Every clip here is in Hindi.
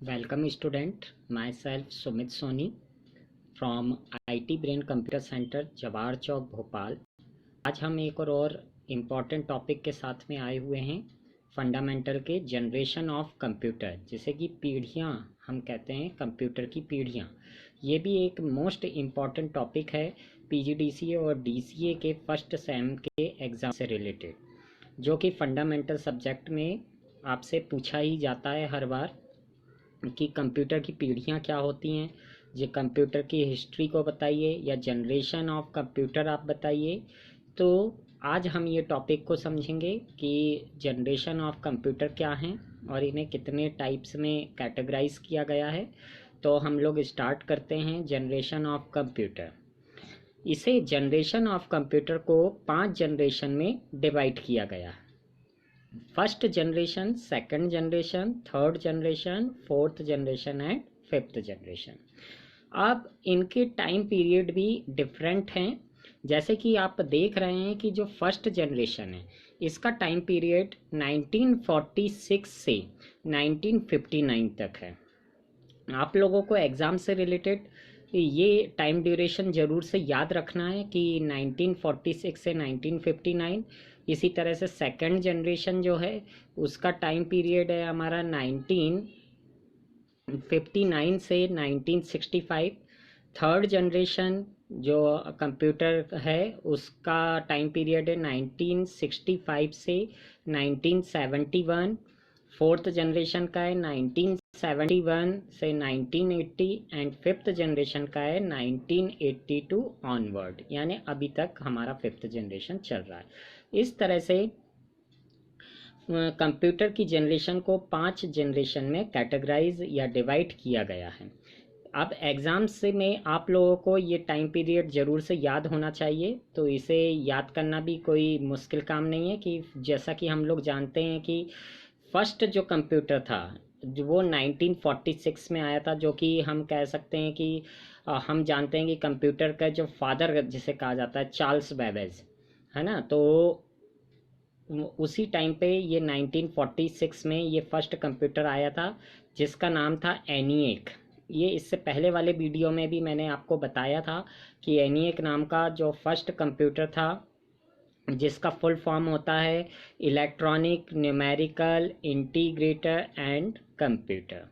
Welcome student, myself Sumit Soni from IT Brain Computer Center Jawahar चौक भोपाल। आज हम एक और इम्पॉर्टेंट टॉपिक के साथ में आए हुए हैं, फंडामेंटल के जनरेशन ऑफ कंप्यूटर, जिसे कि पीढ़ियाँ हम कहते हैं, कंप्यूटर की पीढ़ियाँ। ये भी एक मोस्ट इम्पॉर्टेंट टॉपिक है PGDCA और DCA के फर्स्ट सेम के एग्ज़ाम से रिलेटेड, जो कि फंडामेंटल सब्जेक्ट में आपसे पूछा ही जाता है हर बार कि कंप्यूटर की पीढ़ियाँ क्या होती हैं, ये कंप्यूटर की हिस्ट्री को बताइए या जनरेशन ऑफ कंप्यूटर आप बताइए। तो आज हम ये टॉपिक को समझेंगे कि जनरेशन ऑफ कंप्यूटर क्या हैं और इन्हें कितने टाइप्स में कैटेगराइज किया गया है। तो हम लोग स्टार्ट करते हैं जनरेशन ऑफ कंप्यूटर। इसे जनरेशन ऑफ कंप्यूटर को 5 जनरेशन में डिवाइड किया गया है। First generation, second generation, third generation, fourth generation and fifth generation. अब इनके टाइम पीरियड भी डिफरेंट हैं। जैसे कि आप देख रहे हैं कि जो फर्स्ट जनरेशन है इसका टाइम पीरियड 1946 से 1959 तक है। आप लोगों को एग्ज़ाम से रिलेटेड ये टाइम ड्यूरेशन ज़रूर से याद रखना है कि 1946 से 1959। इसी तरह से सेकंड जनरेशन जो है उसका टाइम पीरियड है हमारा 1959 से 1965। थर्ड जनरेशन जो कंप्यूटर है उसका टाइम पीरियड है 1965 से 1971। फोर्थ जनरेशन का है 1971 से 1980 एंड फिफ्थ जनरेशन का है 1982 ऑनवर्ड, यानी अभी तक हमारा फिफ्थ जनरेशन चल रहा है। इस तरह से कंप्यूटर की जनरेशन को 5 जनरेशन में कैटेगराइज या डिवाइड किया गया है। अब एग्ज़ाम्स से में आप लोगों को ये टाइम पीरियड ज़रूर से याद होना चाहिए, तो इसे याद करना भी कोई मुश्किल काम नहीं है। कि जैसा कि हम लोग जानते हैं कि फर्स्ट जो कंप्यूटर था जो वो 1946 में आया था, जो कि हम कह सकते हैं कि हम जानते हैं कि कंप्यूटर का जो फादर जिसे कहा जाता है चार्ल्स बेबेज, है ना। तो उसी टाइम पे ये 1946 में ये फर्स्ट कंप्यूटर आया था जिसका नाम था एनिएक। ये इससे पहले वाले वीडियो में भी मैंने आपको बताया था कि एनिएक नाम का जो फर्स्ट कंप्यूटर था, जिसका फुल फॉर्म होता है electronic numerical integrator and computer.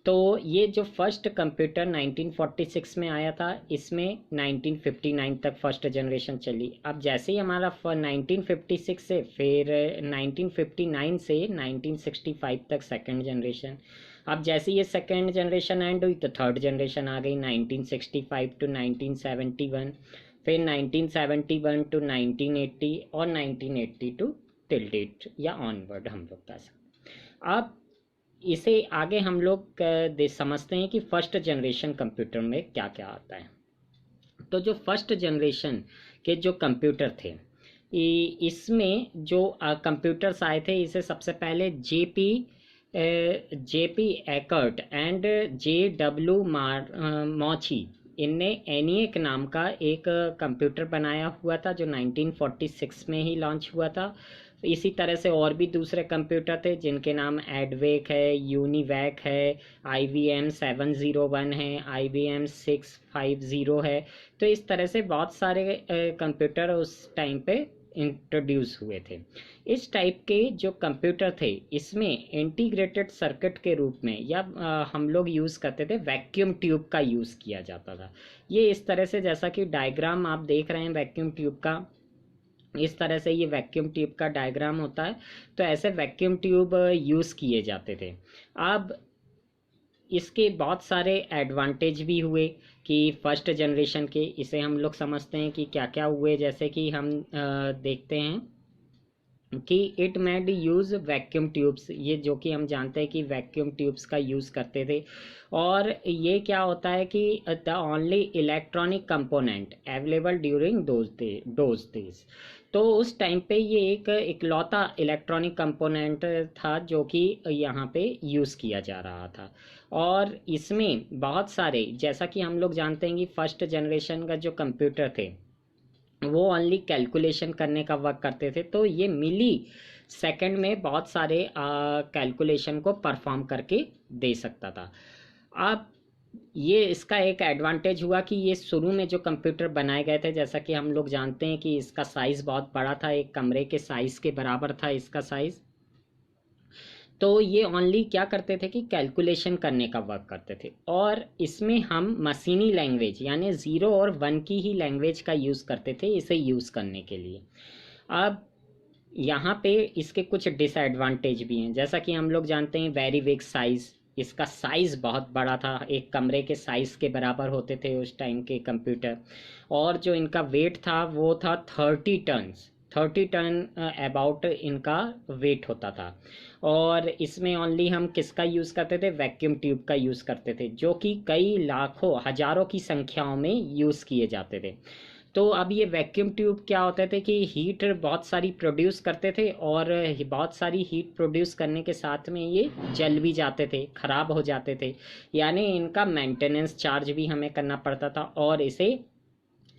तो ये जो फर्स्ट कंप्यूटर 1946 में आया था, इसमें 1959 तक फर्स्ट जनरेशन चली। अब जैसे ही हमारा 1956 से फिर 1959 से 1965 तक सेकंड जनरेशन। अब जैसे ये सेकंड जनरेशन एंड हुई तो थर्ड जनरेशन आ गई 1965 टू 1971, फिर 1971 टू 1980 और 1980 टू टिल डेट या ऑनवर्ड हम लोग कह सकते। अब इसे आगे हम लोग समझते हैं कि फर्स्ट जनरेशन कंप्यूटर में क्या क्या आता है। तो जो फर्स्ट जनरेशन के जो कंप्यूटर थे, इसमें जो कंप्यूटर्स आए थे, इसे सबसे पहले जेपी एकर्ट एंड JW मॉची, इनने एनिएक नाम का एक कंप्यूटर बनाया हुआ था जो 1946 में ही लॉन्च हुआ था। इसी तरह से और भी दूसरे कंप्यूटर थे जिनके नाम एडवेक है, यूनिवैक है, IBM 701 है, IBM 650 है। तो इस तरह से बहुत सारे कंप्यूटर उस टाइम पे इंट्रोड्यूस हुए थे। इस टाइप के जो कंप्यूटर थे इसमें इंटीग्रेटेड सर्किट के रूप में या हम लोग यूज़ करते थे वैक्यूम ट्यूब का यूज़ किया जाता था। ये इस तरह से, जैसा कि डायग्राम आप देख रहे हैं वैक्यूम ट्यूब का, इस तरह से ये वैक्यूम ट्यूब का डायग्राम होता है। तो ऐसे वैक्यूम ट्यूब यूज़ किए जाते थे। अब इसके बहुत सारे एडवांटेज भी हुए कि फर्स्ट जनरेशन के, इसे हम लोग समझते हैं कि क्या क्या हुए। जैसे कि हम देखते हैं कि it made use vacuum tubes, ये जो कि हम जानते हैं कि वैक्यूम ट्यूब्स का यूज़ करते थे। और ये क्या होता है कि the only electronic component available during those days. तो उस टाइम पे ये एक इकलौता इलेक्ट्रॉनिक कंपोनेंट था जो कि यहाँ पे यूज़ किया जा रहा था। और इसमें बहुत सारे, जैसा कि हम लोग जानते हैं कि फर्स्ट जनरेशन का जो कंप्यूटर थे वो ओनली कैलकुलेशन करने का वर्क करते थे। तो ये मिली सेकंड में बहुत सारे कैलकुलेशन को परफॉर्म करके दे सकता था। अब ये इसका एक एडवांटेज हुआ कि ये शुरू में जो कंप्यूटर बनाए गए थे, जैसा कि हम लोग जानते हैं कि इसका साइज़ बहुत बड़ा था, एक कमरे के साइज़ के बराबर था इसका साइज़। तो ये ओनली क्या करते थे कि कैलकुलेशन करने का वर्क करते थे, और इसमें हम मशीनी लैंग्वेज यानी 0 और 1 की ही लैंग्वेज का यूज़ करते थे इसे यूज़ करने के लिए। अब यहाँ पे इसके कुछ डिसएडवांटेज भी हैं, जैसा कि हम लोग जानते हैं वेरी बिग साइज़, इसका साइज़ बहुत बड़ा था, एक कमरे के साइज़ के बराबर होते थे उस टाइम के कंप्यूटर। और जो इनका वेट था वो था 30 टन्स, 30 टन अबाउट इनका वेट होता था। और इसमें ओनली हम किसका यूज़ करते थे, वैक्यूम ट्यूब का यूज़ करते थे, जो कि कई लाखों हज़ारों की संख्याओं में यूज़ किए जाते थे। तो अब ये वैक्यूम ट्यूब क्या होते थे कि हीट बहुत सारी प्रोड्यूस करते थे, और बहुत सारी हीट प्रोड्यूस करने के साथ में ये जल भी जाते थे, ख़राब हो जाते थे, यानी इनका मेंटेनेंस चार्ज भी हमें करना पड़ता था, और इसे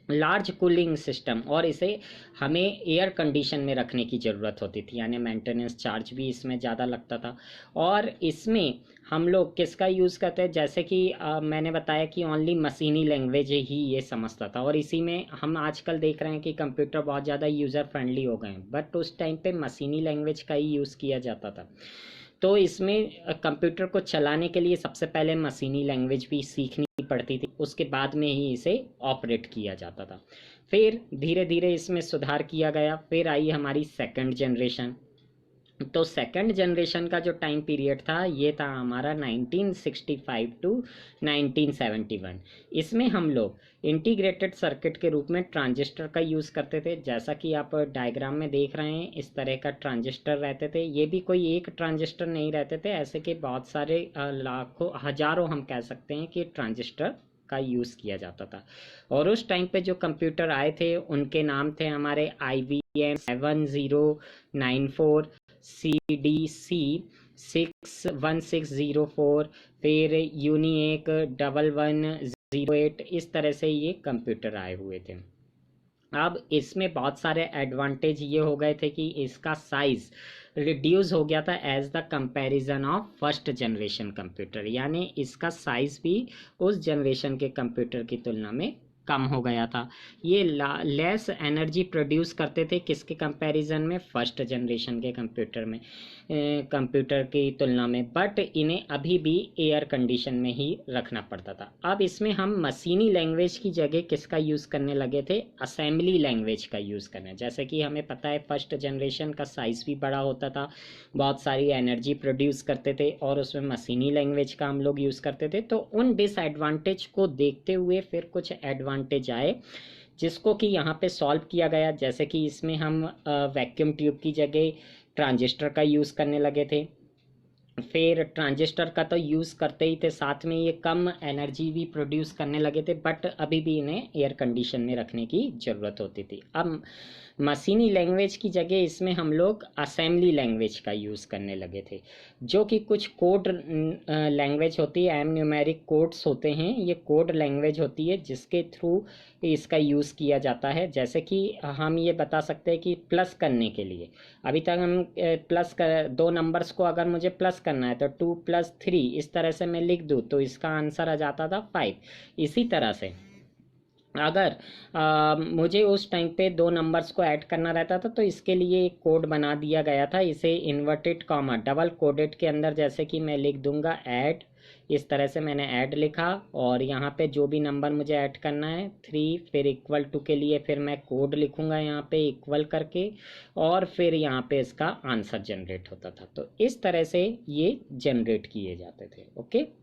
लार्ज कूलिंग सिस्टम, और इसे हमें एयर कंडीशन में रखने की ज़रूरत होती थी, यानी मेंटेनेंस चार्ज भी इसमें ज़्यादा लगता था। और इसमें हम लोग किसका यूज़ करते हैं, जैसे कि मैंने बताया कि ओनली मशीनी लैंग्वेज ही ये समझता था, और इसी में हम आजकल देख रहे हैं कि कंप्यूटर बहुत ज़्यादा यूज़र फ्रेंडली हो गए हैं, बट उस टाइम पे मशीनी लैंग्वेज का ही यूज़ किया जाता था। तो इसमें कंप्यूटर को चलाने के लिए सबसे पहले मशीनी लैंग्वेज भी सीखनी पड़ती थी, उसके बाद में ही इसे ऑपरेट किया जाता था। फिर धीरे धीरे इसमें सुधार किया गया, फिर आई हमारी सेकंड जनरेशन। तो सेकंड जनरेशन का जो टाइम पीरियड था ये था हमारा 1965 टू 1971। इसमें हम लोग इंटीग्रेटेड सर्किट के रूप में ट्रांजिस्टर का यूज़ करते थे, जैसा कि आप डायग्राम में देख रहे हैं इस तरह का ट्रांजिस्टर रहते थे। ये भी कोई एक ट्रांजिस्टर नहीं रहते थे, ऐसे के बहुत सारे लाखों हजारों हम कह सकते हैं कि ट्रांजिस्टर का यूज़ किया जाता था। और उस टाइम पे जो कंप्यूटर आए थे उनके नाम थे हमारे IBM 7094, CDC 61604, फिर यूनिएक 1108, इस तरह से ये कंप्यूटर आए हुए थे। अब इसमें बहुत सारे एडवांटेज ये हो गए थे कि इसका साइज़ रिड्यूस हो गया था as the comparison of first generation computer, यानी इसका साइज़ भी उस जनरेशन के कंप्यूटर की तुलना में कम हो गया था। ये लेस एनर्जी प्रोड्यूस करते थे किसके कंपैरिजन में, फर्स्ट जनरेशन के कंप्यूटर में, कंप्यूटर की तुलना में, बट इन्हें अभी भी एयर कंडीशन में ही रखना पड़ता था। अब इसमें हम मशीनी लैंग्वेज की जगह किसका यूज़ करने लगे थे, असेंबली लैंग्वेज का यूज़ करना। जैसे कि हमें पता है फर्स्ट जनरेशन का साइज़ भी बड़ा होता था, बहुत सारी एनर्जी प्रोड्यूस करते थे, और उसमें मशीनी लैंग्वेज का हम लोग यूज़ करते थे। तो उन डिसएडवांटेज को देखते हुए फिर कुछ एडवांटेज आए जिसको कि यहाँ पे सॉल्व किया गया। जैसे कि इसमें हम वैक्यूम ट्यूब की जगह ट्रांजिस्टर का यूज़ करने लगे थे। फिर ट्रांजिस्टर का तो यूज़ करते ही थे, साथ में ये कम एनर्जी भी प्रोड्यूस करने लगे थे, बट अभी भी इन्हें एयर कंडीशन में रखने की ज़रूरत होती थी। अब मशीनी लैंग्वेज की जगह इसमें हम लोग असेंबली लैंग्वेज का यूज़ करने लगे थे, जो कि कुछ कोड लैंग्वेज होती है, एम न्यूमेरिक कोड्स होते हैं, ये कोड लैंग्वेज होती है जिसके थ्रू इसका यूज़ किया जाता है। जैसे कि हम ये बता सकते हैं कि प्लस करने के लिए, अभी तक हम प्लस कर दो नंबर्स को अगर मुझे प्लस करना है तो 2 + 3 इस तरह से मैं लिख दूँ तो इसका आंसर आ जाता था 5। इसी तरह से अगर मुझे उस टाइम पे दो नंबर्स को ऐड करना रहता था तो इसके लिए एक कोड बना दिया गया था, इसे इन्वर्टेड कॉमा डबल कोडेड के अंदर, जैसे कि मैं लिख दूंगा ऐड, इस तरह से मैंने ऐड लिखा, और यहाँ पे जो भी नंबर मुझे ऐड करना है 3, फिर इक्वल टू के लिए फिर मैं कोड लिखूंगा यहाँ पे इक्वल करके, और फिर यहाँ पे इसका आंसर जनरेट होता था। तो इस तरह से ये जनरेट किए जाते थे। ओके,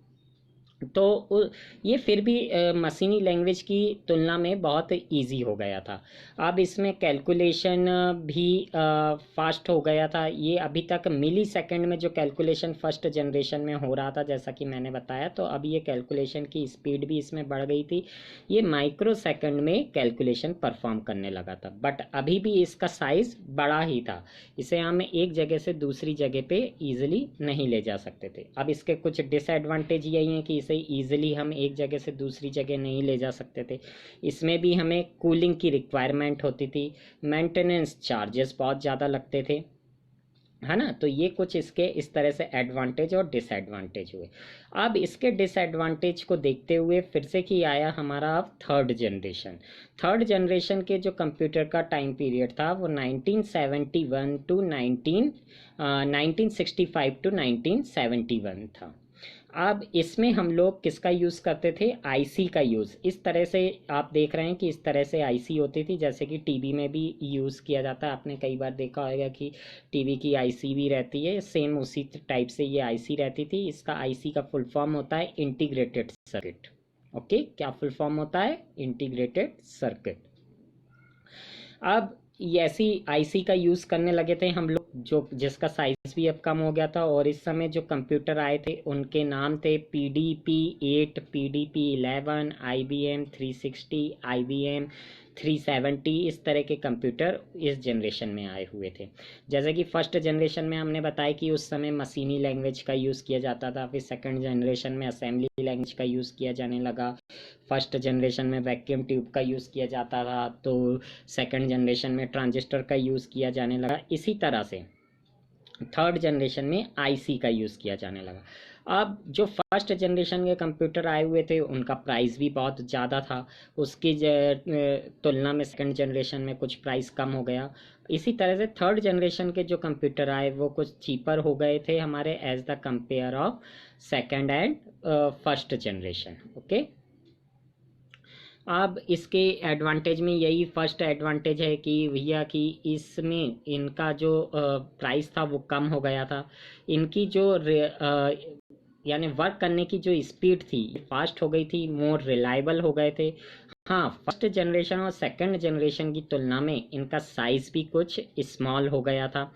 तो ये फिर भी मशीनी लैंग्वेज की तुलना में बहुत इजी हो गया था। अब इसमें कैलकुलेशन भी फास्ट हो गया था। ये अभी तक मिली सेकेंड में जो कैलकुलेशन फर्स्ट जनरेशन में हो रहा था, जैसा कि मैंने बताया, तो अब ये कैलकुलेशन की स्पीड भी इसमें बढ़ गई थी। ये माइक्रो सेकेंड में कैलकुलेशन परफॉर्म करने लगा था, बट अभी भी इसका साइज़ बड़ा ही था, इसे हम एक जगह से दूसरी जगह पे ईजिली नहीं ले जा सकते थे। अब इसके कुछ डिसएडवांटेज यही हैं कि इसे ईजिली हम एक जगह से दूसरी जगह नहीं ले जा सकते थे, इसमें भी हमें कूलिंग की रिक्वायरमेंट होती थी, मेंटेनेंस चार्जेस बहुत ज़्यादा लगते थे, है ना। तो ये कुछ इसके इस तरह से एडवांटेज और डिसएडवांटेज हुए। अब इसके डिसएडवांटेज को देखते हुए फिर से कि आया हमारा अब थर्ड जनरेशन। थर्ड जनरेशन के जो कंप्यूटर का टाइम पीरियड था वो 1971 टू 1965 टू 1971 था। अब इसमें हम लोग किसका यूज़ करते थे, आईसी का यूज़। इस तरह से आप देख रहे हैं कि इस तरह से आईसी होती थी, जैसे कि टीवी में भी यूज़ किया जाता है। आपने कई बार देखा होगा कि टीवी की आईसी भी रहती है, सेम उसी टाइप से ये आईसी रहती थी। इसका आईसी का फुल फॉर्म होता है इंटीग्रेटेड सर्किट। ओके, क्या फुल फॉर्म होता है, इंटीग्रेटेड सर्किट। अब ये ऐसी आईसी का यूज़ करने लगे थे हम लोग, जो जिसका साइज भी अब कम हो गया था। और इस समय जो कंप्यूटर आए थे उनके नाम थे PDP-8, PDP-11, IBM 360, IBM 370। इस तरह के कंप्यूटर इस जनरेशन में आए हुए थे। जैसे कि फर्स्ट जनरेशन में हमने बताया कि उस समय मशीनी लैंग्वेज का यूज़ किया जाता था, फिर सेकंड जनरेशन में असेंबली लैंग्वेज का यूज़ किया जाने लगा, फर्स्ट जनरेशन में वैक्यूम ट्यूब का यूज़ किया जाता था, तो सेकंड जनरेशन में ट्रांजिस्टर का यूज़ किया जाने लगा। इसी तरह से थर्ड जनरेशन में आईसी का यूज़ किया जाने लगा। अब जो फर्स्ट जनरेशन के कंप्यूटर आए हुए थे उनका प्राइस भी बहुत ज़्यादा था, उसकी तुलना में सेकंड जनरेशन में कुछ प्राइस कम हो गया। इसी तरह से थर्ड जनरेशन के जो कंप्यूटर आए वो कुछ चीपर हो गए थे हमारे as the compare of second and first generation. Okay, अब इसके एडवांटेज में यही फर्स्ट एडवांटेज है कि भैया कि इसमें इनका जो प्राइस था वो कम हो गया था। इनकी जो यानी वर्क करने की जो स्पीड थी फास्ट हो गई थी, मोर रिलायबल हो गए थे। हाँ, फर्स्ट जनरेशन और सेकंड जनरेशन की तुलना में इनका साइज़ भी कुछ स्मॉल हो गया था।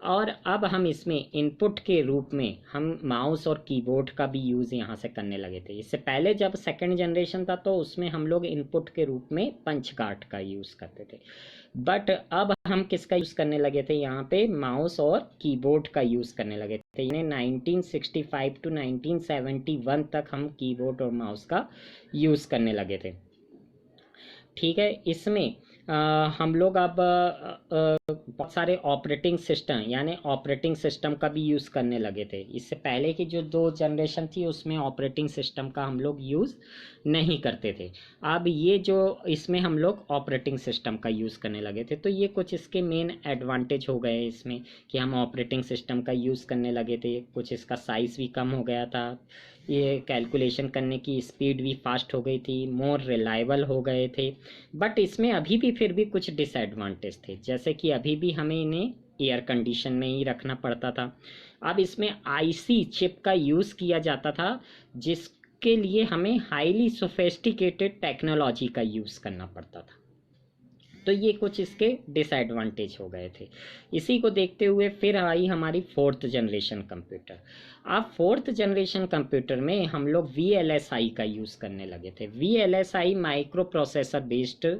और अब हम इसमें इनपुट के रूप में हम माउस और कीबोर्ड का भी यूज़ यहाँ से करने लगे थे। इससे पहले जब सेकंड जनरेशन था तो उसमें हम लोग इनपुट के रूप में पंच कार्ड का यूज़ करते थे, बट अब हम किसका यूज़ करने लगे थे, यहाँ पे माउस और कीबोर्ड का यूज़ करने लगे थे। यानी 1965 टू 1971 तक हम कीबोर्ड और माउस का यूज़ करने लगे थे। ठीक है, इसमें हम लोग अब बहुत सारे ऑपरेटिंग सिस्टम यानी ऑपरेटिंग सिस्टम का भी यूज़ करने लगे थे। इससे पहले की जो दो जनरेशन थी उसमें ऑपरेटिंग सिस्टम का हम लोग यूज़ नहीं करते थे। अब ये जो इसमें हम लोग ऑपरेटिंग सिस्टम का यूज़ करने लगे थे, तो ये कुछ इसके मेन एडवांटेज हो गए इसमें कि हम ऑपरेटिंग सिस्टम का यूज़ करने लगे थे। कुछ इसका साइज़ भी कम हो गया था, ये कैलकुलेशन करने की स्पीड भी फास्ट हो गई थी, मोर रिलायबल हो गए थे। बट इसमें अभी भी फिर भी कुछ डिसएडवांटेज थे, जैसे कि अभी भी हमें इन्हें एयर कंडीशन में ही रखना पड़ता था। अब इसमें आईसी चिप का यूज़ किया जाता था, जिसके लिए हमें हाईली सोफिस्टिकेटेड टेक्नोलॉजी का यूज़ करना पड़ता था। तो ये कुछ इसके डिसएडवांटेज हो गए थे। इसी को देखते हुए फिर आई हमारी फोर्थ जनरेशन कंप्यूटर। अब फोर्थ जनरेशन कंप्यूटर में हम लोग VLSI का यूज़ करने लगे थे। VLSI माइक्रो प्रोसेसर बेस्ड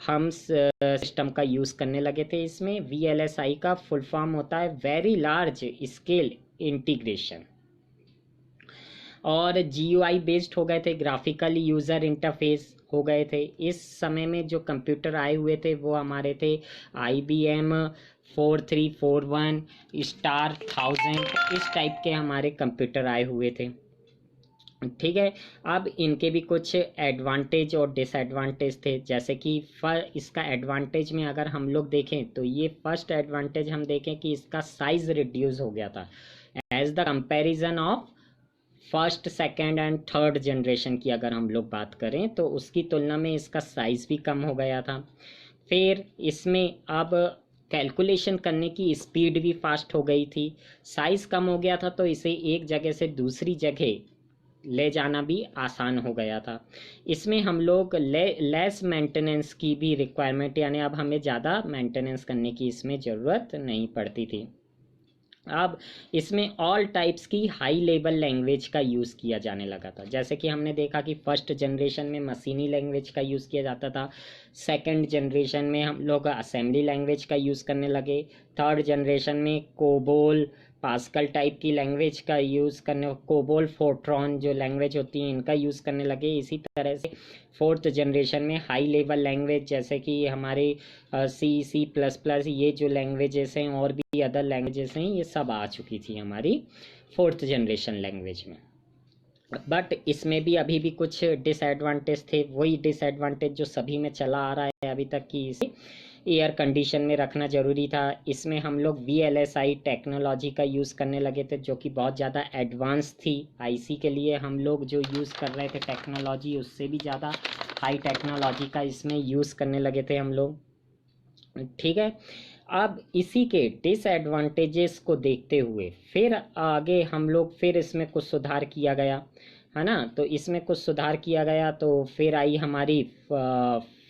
हम सिस्टम का यूज़ करने लगे थे। इसमें VLSI का फुल फॉर्म होता है वेरी लार्ज स्केल इंटीग्रेशन। और GUI बेस्ड हो गए थे, ग्राफिकल यूज़र इंटरफेस हो गए थे। इस समय में जो कंप्यूटर आए हुए थे वो हमारे थे IBM 4341 स्टार 1000, इस टाइप के हमारे कंप्यूटर आए हुए थे। ठीक है, अब इनके भी कुछ एडवांटेज और डिसएडवांटेज थे। जैसे कि इसका एडवांटेज में अगर हम लोग देखें तो ये फर्स्ट एडवांटेज हम देखें कि इसका साइज़ रिड्यूस हो गया था as the comparison of first second and third generation की। अगर हम लोग बात करें तो उसकी तुलना में इसका साइज़ भी कम हो गया था। फिर इसमें अब कैलकुलेशन करने की स्पीड भी फास्ट हो गई थी। साइज़ कम हो गया था तो इसे एक जगह से दूसरी जगह ले जाना भी आसान हो गया था। इसमें हम लोग लेस मेंटेनेंस की भी रिक्वायरमेंट, यानी अब हमें ज़्यादा मेंटेनेंस करने की इसमें ज़रूरत नहीं पड़ती थी। अब इसमें ऑल टाइप्स की हाई लेवल लैंग्वेज का यूज़ किया जाने लगा था। जैसे कि हमने देखा कि फर्स्ट जनरेशन में मशीनी लैंग्वेज का यूज़ किया जाता था, सेकंड जनरेशन में हम लोग असेंबली लैंग्वेज का यूज़ करने लगे, थर्ड जनरेशन में कोबोल, पास्कल टाइप की लैंग्वेज का यूज़ करने, कोबोल फोर्ट्रॉन जो लैंग्वेज होती है इनका यूज़ करने लगे। इसी तरह से फोर्थ जनरेशन में हाई लेवल लैंग्वेज जैसे कि हमारे C++, ये जो लैंग्वेजेस हैं और भी अदर लैंग्वेजेस हैं, ये सब आ चुकी थी हमारी फोर्थ जनरेशन लैंग्वेज में। बट इसमें भी अभी भी कुछ डिसएडवांटेज थे, वही डिसएडवांटेज जो सभी में चला आ रहा है अभी तक, कि इसे एयर कंडीशन में रखना ज़रूरी था। इसमें हम लोग VLSI टेक्नोलॉजी का यूज़ करने लगे थे जो कि बहुत ज़्यादा एडवांस थी। आईसी के लिए हम लोग जो यूज़ कर रहे थे टेक्नोलॉजी, उससे भी ज़्यादा हाई टेक्नोलॉजी का इसमें यूज़ करने लगे थे हम लोग। ठीक है, अब इसी के डिसएडवांटेजेस को देखते हुए फिर आगे हम लोग फिर इसमें कुछ सुधार किया गया, है ना। तो इसमें कुछ सुधार किया गया तो फिर आई हमारी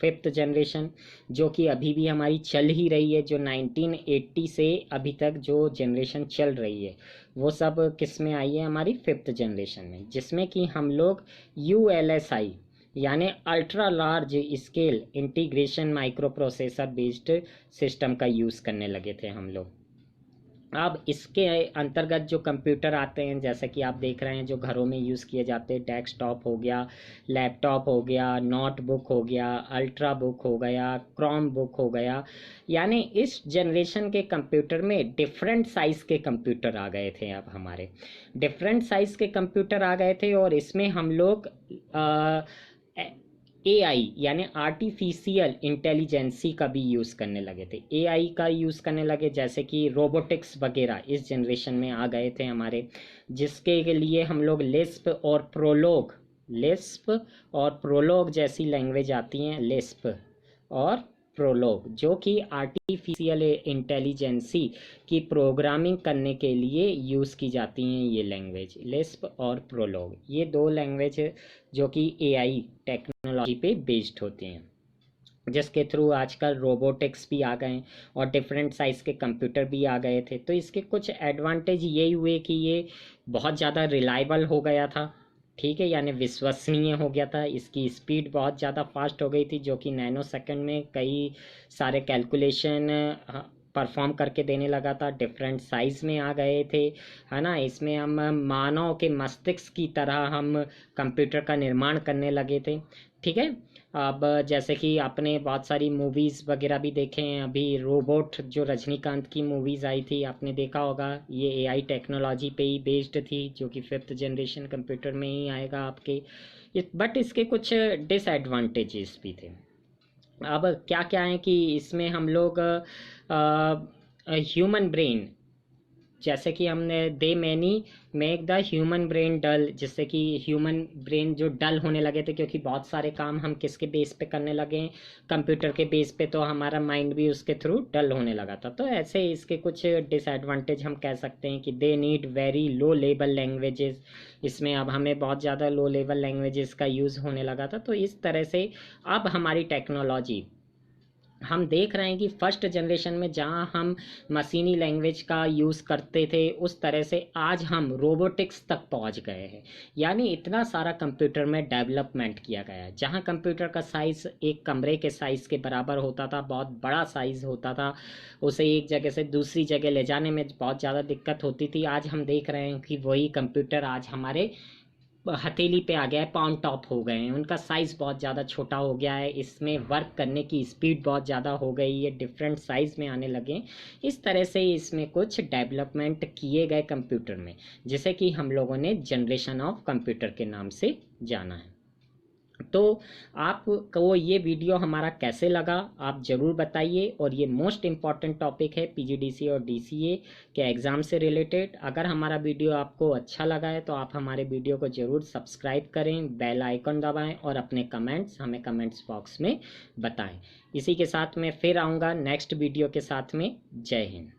फिफ्थ जनरेशन, जो कि अभी भी हमारी चल ही रही है। जो 1980 से अभी तक जो जनरेशन चल रही है वो सब किस में आई है, हमारी फिफ्थ जनरेशन में, जिसमें कि हम लोग ULSI यानी ultra large scale integration micro processor based system का यूज़ करने लगे थे हम लोग। अब इसके अंतर्गत जो कंप्यूटर आते हैं, जैसे कि आप देख रहे हैं जो घरों में यूज़ किए जाते हैं, डेस्कटॉप हो गया, लैपटॉप हो गया, नोटबुक हो गया, अल्ट्रा बुक हो गया, क्रोम बुक हो गया, यानी इस जनरेशन के कंप्यूटर में डिफरेंट साइज़ के कंप्यूटर आ गए थे। अब हमारे डिफरेंट साइज़ के कंप्यूटर आ गए थे और इसमें हम लोग AI यानी आर्टिफिशियल इंटेलिजेंसी का भी यूज़ करने लगे थे। AI का यूज़ करने लगे, जैसे कि रोबोटिक्स वगैरह इस जनरेशन में आ गए थे हमारे, जिसके लिए हम लोग लिस्प और प्रोलोग जैसी लैंग्वेज आती हैं, लिस्प और प्रोलोग, जो कि आर्टिफिशियल इंटेलिजेंसी की प्रोग्रामिंग करने के लिए यूज़ की जाती हैं। ये लैंग्वेज लिस्प और प्रोलोग, ये दो लैंग्वेज जो कि AI टेक्नोलॉजी पे बेस्ड होती हैं, जिसके थ्रू आजकल रोबोटिक्स भी आ गए और डिफरेंट साइज़ के कंप्यूटर भी आ गए थे। तो इसके कुछ एडवांटेज ये हुए कि ये बहुत ज़्यादा रिलायबल हो गया था, ठीक है, यानी विश्वसनीय हो गया था। इसकी स्पीड बहुत ज़्यादा फास्ट हो गई थी, जो कि नैनो सेकंड में कई सारे कैलकुलेशन परफॉर्म करके देने लगा था। डिफरेंट साइज़ में आ गए थे, है ना। इसमें हम मानव के मस्तिष्क की तरह हम कंप्यूटर का निर्माण करने लगे थे, ठीक है। अब जैसे कि आपने बहुत सारी मूवीज़ वगैरह भी देखे हैं, अभी रोबोट जो रजनीकांत की मूवीज़ आई थी आपने देखा होगा, ये AI टेक्नोलॉजी पे ही बेस्ड थी, जो कि फिफ्थ जनरेशन कंप्यूटर में ही आएगा आपके। बट इसके कुछ डिसएडवांटेजेस भी थे। अब क्या क्या है कि इसमें हम लोग ह्यूमन ब्रेन, जैसे कि हमने they many make the human brain dull, जिससे कि ह्यूमन ब्रेन जो डल होने लगे थे, क्योंकि बहुत सारे काम हम किसके बेस पे करने लगे हैं, कंप्यूटर के बेस पे, तो हमारा माइंड भी उसके थ्रू डल होने लगा था। तो ऐसे इसके कुछ डिसएडवांटेज हम कह सकते हैं कि they need very low level languages, इसमें अब हमें बहुत ज़्यादा लो लेवल लैंग्वेजेस का यूज़ होने लगा था। तो इस तरह से अब हमारी टेक्नोलॉजी, हम देख रहे हैं कि फर्स्ट जनरेशन में जहां हम मशीनी लैंग्वेज का यूज़ करते थे, उस तरह से आज हम रोबोटिक्स तक पहुंच गए हैं। यानी इतना सारा कंप्यूटर में डेवलपमेंट किया गया है। जहां कंप्यूटर का साइज़ एक कमरे के साइज़ के बराबर होता था, बहुत बड़ा साइज़ होता था, उसे एक जगह से दूसरी जगह ले जाने में बहुत ज़्यादा दिक्कत होती थी, आज हम देख रहे हैं कि वही कंप्यूटर आज हमारे हथेली पे आ गया है, पाउंड टॉप हो गए हैं, उनका साइज़ बहुत ज़्यादा छोटा हो गया है, इसमें वर्क करने की स्पीड बहुत ज़्यादा हो गई है, डिफरेंट साइज़ में आने लगे। इस तरह से इसमें कुछ डेवलपमेंट किए गए कंप्यूटर में, जिसे कि हम लोगों ने जनरेशन ऑफ कंप्यूटर के नाम से जाना है। तो आपको ये वीडियो हमारा कैसे लगा आप ज़रूर बताइए। और ये मोस्ट इम्पॉर्टेंट टॉपिक है PGDCA और DCA के एग्ज़ाम से रिलेटेड। अगर हमारा वीडियो आपको अच्छा लगा है तो आप हमारे वीडियो को ज़रूर सब्सक्राइब करें, बेल आइकन दबाएं और अपने कमेंट्स हमें कमेंट्स बॉक्स में बताएं। इसी के साथ मैं फिर आऊँगा नेक्स्ट वीडियो के साथ में। जय हिंद।